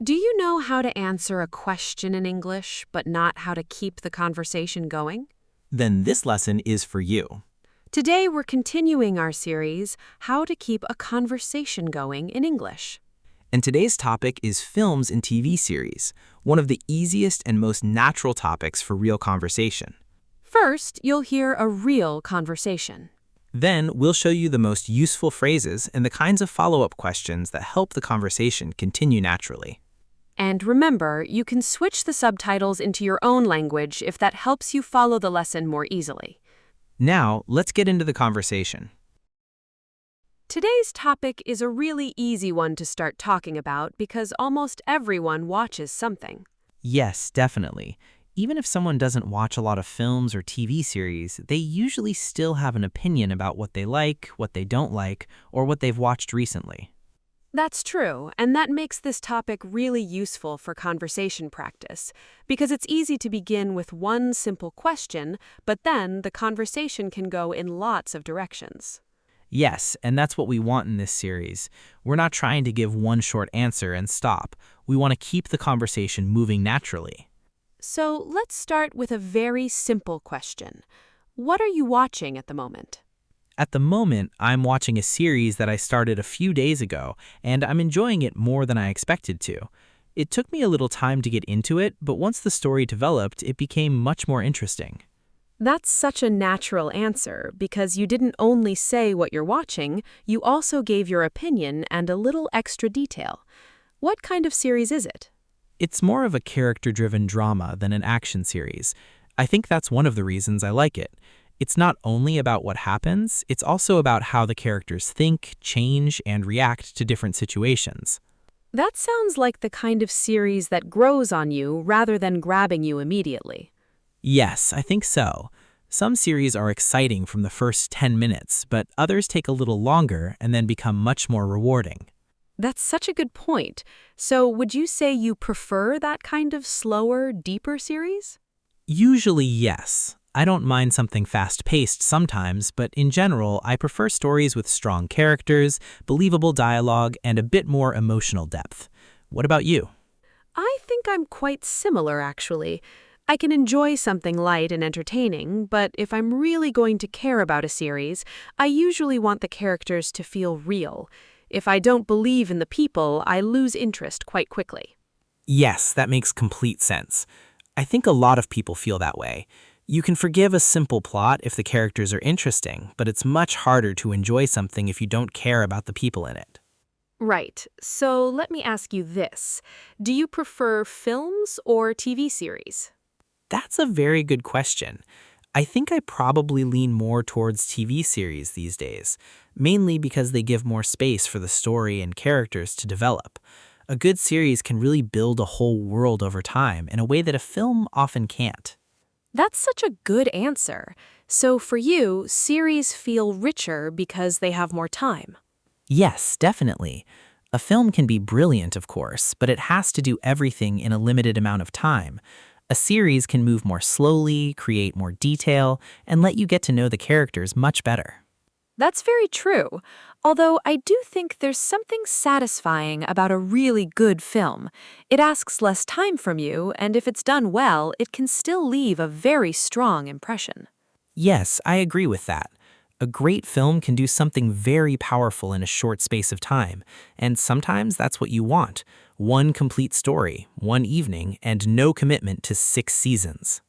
Do you know how to answer a question in English, but not how to keep the conversation going? Then this lesson is for you. Today we're continuing our series, How to Keep a Conversation Going in English. And today's topic is films and TV series, one of the easiest and most natural topics for real conversation. First, you'll hear a real conversation. Then we'll show you the most useful phrases and the kinds of follow-up questions that help the conversation continue naturally. And remember, you can switch the subtitles into your own language if that helps you follow the lesson more easily. Now, let's get into the conversation. Today's topic is a really easy one to start talking about because almost everyone watches something. Yes, definitely. Even if someone doesn't watch a lot of films or TV series, they usually still have an opinion about what they like, what they don't like, or what they've watched recently. That's true, and that makes this topic really useful for conversation practice, because it's easy to begin with one simple question, but then the conversation can go in lots of directions. Yes, and that's what we want in this series. We're not trying to give one short answer and stop. We want to keep the conversation moving naturally. So let's start with a very simple question. What are you watching at the moment? At the moment, I'm watching a series that I started a few days ago, and I'm enjoying it more than I expected to. It took me a little time to get into it, but once the story developed, it became much more interesting. That's such a natural answer because you didn't only say what you're watching, you also gave your opinion and a little extra detail. What kind of series is it? It's more of a character-driven drama than an action series. I think that's one of the reasons I like it. It's not only about what happens, it's also about how the characters think, change, and react to different situations. That sounds like the kind of series that grows on you rather than grabbing you immediately. Yes, I think so. Some series are exciting from the first 10 minutes, but others take a little longer and then become much more rewarding. That's such a good point. So would you say you prefer that kind of slower, deeper series? Usually, yes. I don't mind something fast-paced sometimes, but in general, I prefer stories with strong characters, believable dialogue, and a bit more emotional depth. What about you? I think I'm quite similar, actually. I can enjoy something light and entertaining, but if I'm really going to care about a series, I usually want the characters to feel real. If I don't believe in the people, I lose interest quite quickly. Yes, that makes complete sense. I think a lot of people feel that way. You can forgive a simple plot if the characters are interesting, but it's much harder to enjoy something if you don't care about the people in it. Right. So let me ask you this. Do you prefer films or TV series? That's a very good question. I think I probably lean more towards TV series these days, mainly because they give more space for the story and characters to develop. A good series can really build a whole world over time in a way that a film often can't. That's such a good answer. So for you, series feel richer because they have more time. Yes, definitely. A film can be brilliant, of course, but it has to do everything in a limited amount of time. A series can move more slowly, create more detail, and let you get to know the characters much better. That's very true. Although I do think there's something satisfying about a really good film. It asks less time from you, and if it's done well, it can still leave a very strong impression. Yes, I agree with that. A great film can do something very powerful in a short space of time, and sometimes that's what you want. One complete story, one evening, and no commitment to 6 seasons.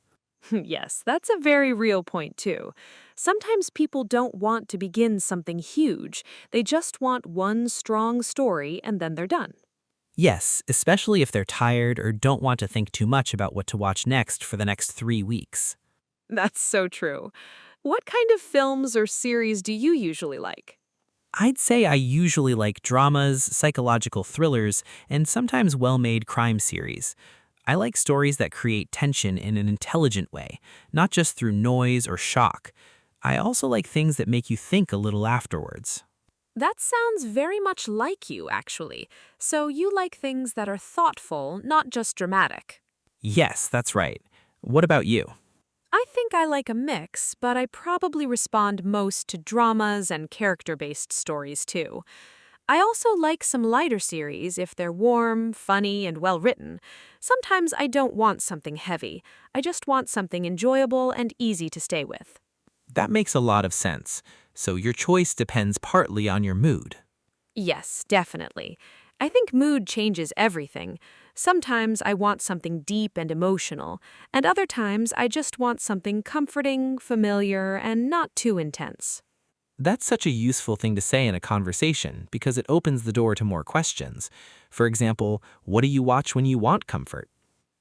Yes, that's a very real point, too. Sometimes people don't want to begin something huge. They just want one strong story and then they're done. Yes, especially if they're tired or don't want to think too much about what to watch next for the next 3 weeks. That's so true. What kind of films or series do you usually like? I'd say I usually like dramas, psychological thrillers, and sometimes well-made crime series. I like stories that create tension in an intelligent way, not just through noise or shock. I also like things that make you think a little afterwards. That sounds very much like you, actually. So you like things that are thoughtful, not just dramatic. Yes, that's right. What about you? I think I like a mix, but I probably respond most to dramas and character-based stories too. I also like some lighter series if they're warm, funny, and well written. Sometimes I don't want something heavy. I just want something enjoyable and easy to stay with. That makes a lot of sense. So your choice depends partly on your mood. Yes, definitely. I think mood changes everything. Sometimes I want something deep and emotional, and other times I just want something comforting, familiar, and not too intense. That's such a useful thing to say in a conversation because it opens the door to more questions. For example, what do you watch when you want comfort?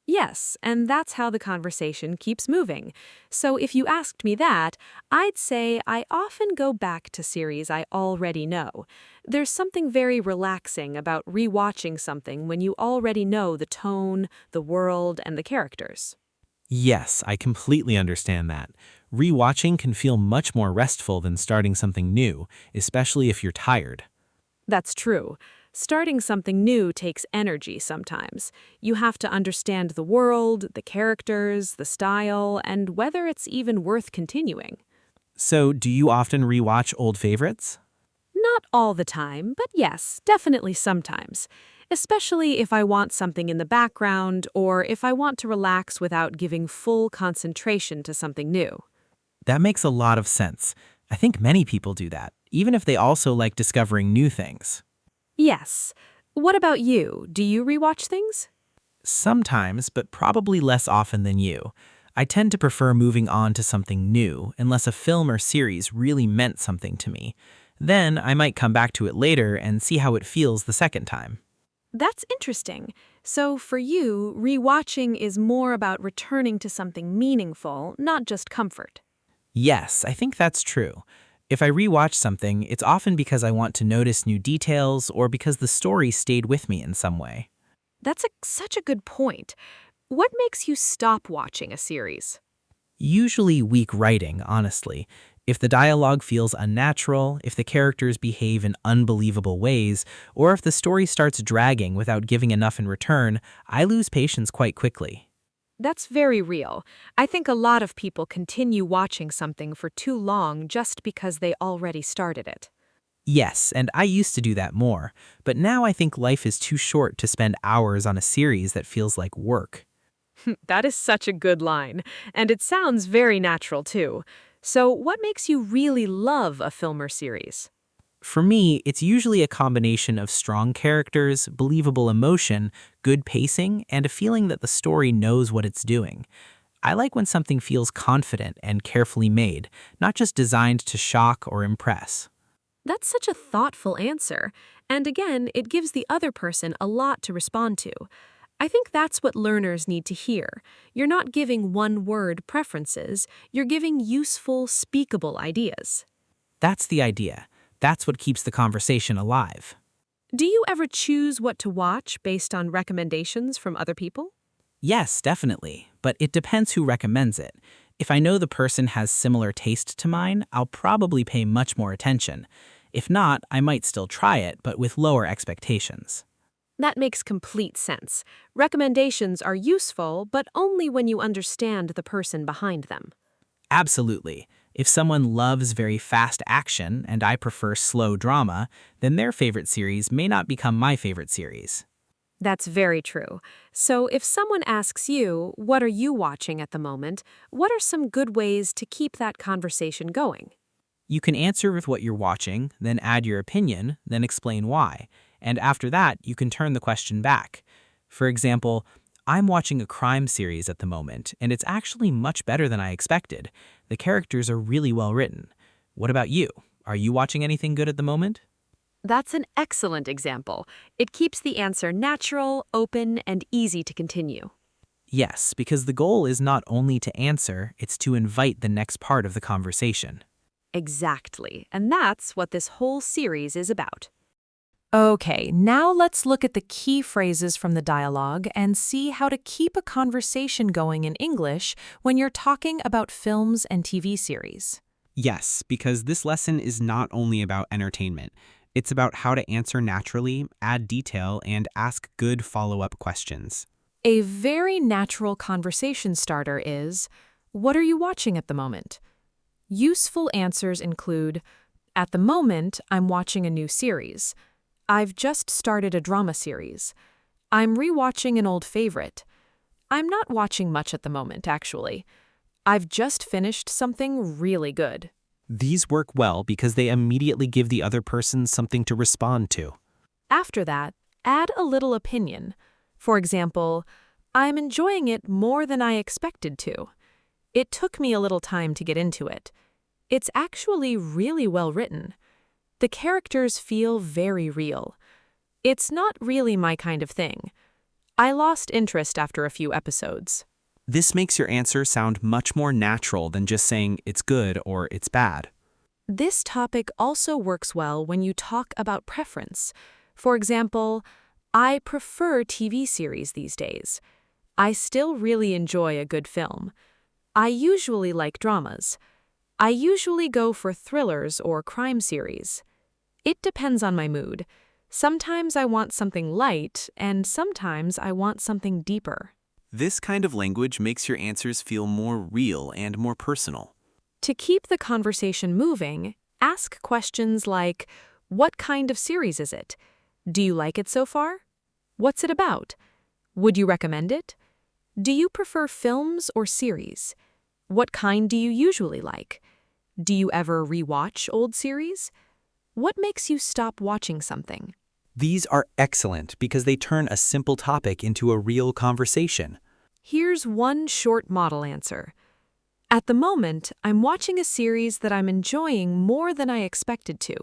Yes, and that's how the conversation keeps moving. So if you asked me that, I'd say I often go back to series I already know. There's something very relaxing about rewatching something when you already know the tone, the world, and the characters. Yes, I completely understand that. Rewatching can feel much more restful than starting something new, especially if you're tired. That's true. Starting something new takes energy sometimes. You have to understand the world, the characters, the style, and whether it's even worth continuing. So, do you often rewatch old favorites? Not all the time, but yes, definitely sometimes. Especially if I want something in the background or if I want to relax without giving full concentration to something new. That makes a lot of sense. I think many people do that, even if they also like discovering new things. Yes. What about you? Do you rewatch things? Sometimes, but probably less often than you. I tend to prefer moving on to something new unless a film or series really meant something to me. Then I might come back to it later and see how it feels the second time. That's interesting. So for you, rewatching is more about returning to something meaningful, not just comfort. Yes, I think that's true. If I rewatch something, it's often because I want to notice new details or because the story stayed with me in some way. Such a good point. What makes you stop watching a series? Usually weak writing, honestly. If the dialogue feels unnatural, if the characters behave in unbelievable ways, or if the story starts dragging without giving enough in return, I lose patience quite quickly. That's very real. I think a lot of people continue watching something for too long just because they already started it. Yes, and I used to do that more, but now I think life is too short to spend hours on a series that feels like work. That is such a good line, and it sounds very natural too. So, what makes you really love a film or series? For me, it's usually a combination of strong characters, believable emotion, good pacing, and a feeling that the story knows what it's doing. I like when something feels confident and carefully made, not just designed to shock or impress. That's such a thoughtful answer, and again, it gives the other person a lot to respond to. I think that's what learners need to hear. You're not giving one-word preferences, you're giving useful, speakable ideas. That's the idea. That's what keeps the conversation alive. Do you ever choose what to watch based on recommendations from other people? Yes, definitely, but it depends who recommends it. If I know the person has similar taste to mine, I'll probably pay much more attention. If not, I might still try it, but with lower expectations. That makes complete sense. Recommendations are useful, but only when you understand the person behind them. Absolutely. If someone loves very fast action and I prefer slow drama, then their favorite series may not become my favorite series. That's very true. So if someone asks you, what are you watching at the moment, what are some good ways to keep that conversation going? You can answer with what you're watching, then add your opinion, then explain why. And after that, you can turn the question back. For example, I'm watching a crime series at the moment, and it's actually much better than I expected. The characters are really well written. What about you? Are you watching anything good at the moment? That's an excellent example. It keeps the answer natural, open, and easy to continue. Yes, because the goal is not only to answer, it's to invite the next part of the conversation. Exactly. And that's what this whole series is about. Okay, now let's look at the key phrases from the dialogue and see how to keep a conversation going in English when you're talking about films and TV series. Yes, because this lesson is not only about entertainment. It's about how to answer naturally, add detail, and ask good follow-up questions. A very natural conversation starter is, what are you watching at the moment? Useful answers include, at the moment, I'm watching a new series. I've just started a drama series. I'm rewatching an old favorite. I'm not watching much at the moment, actually. I've just finished something really good. These work well because they immediately give the other person something to respond to. After that, add a little opinion. For example, I'm enjoying it more than I expected to. It took me a little time to get into it. It's actually really well written. The characters feel very real. It's not really my kind of thing. I lost interest after a few episodes. This makes your answer sound much more natural than just saying it's good or it's bad. This topic also works well when you talk about preference. For example, I prefer TV series these days. I still really enjoy a good film. I usually like dramas. I usually go for thrillers or crime series. It depends on my mood. Sometimes I want something light, and sometimes I want something deeper. This kind of language makes your answers feel more real and more personal. To keep the conversation moving, ask questions like, what kind of series is it? Do you like it so far? What's it about? Would you recommend it? Do you prefer films or series? What kind do you usually like? Do you ever rewatch old series? What makes you stop watching something? These are excellent because they turn a simple topic into a real conversation. Here's one short model answer. At the moment, I'm watching a series that I'm enjoying more than I expected to.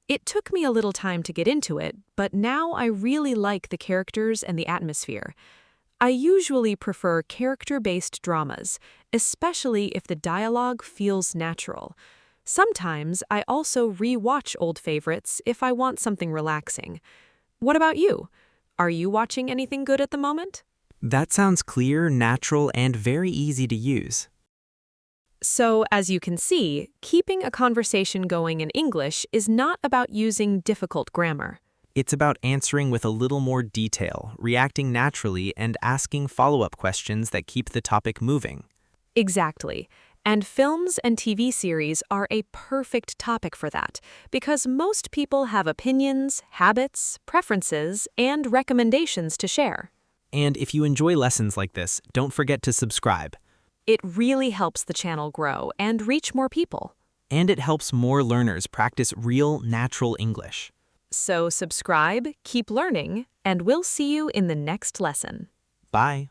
It took me a little time to get into it, but now I really like the characters and the atmosphere. I usually prefer character-based dramas, especially if the dialogue feels natural. Sometimes I also re-watch old favorites if I want something relaxing. What about you? Are you watching anything good at the moment? That sounds clear, natural, and very easy to use. So, as you can see, keeping a conversation going in English is not about using difficult grammar. It's about answering with a little more detail, reacting naturally, and asking follow-up questions that keep the topic moving. Exactly. And films and TV series are a perfect topic for that, because most people have opinions, habits, preferences, and recommendations to share. And if you enjoy lessons like this, don't forget to subscribe. It really helps the channel grow and reach more people. And it helps more learners practice real, natural English. So subscribe, keep learning, and we'll see you in the next lesson. Bye.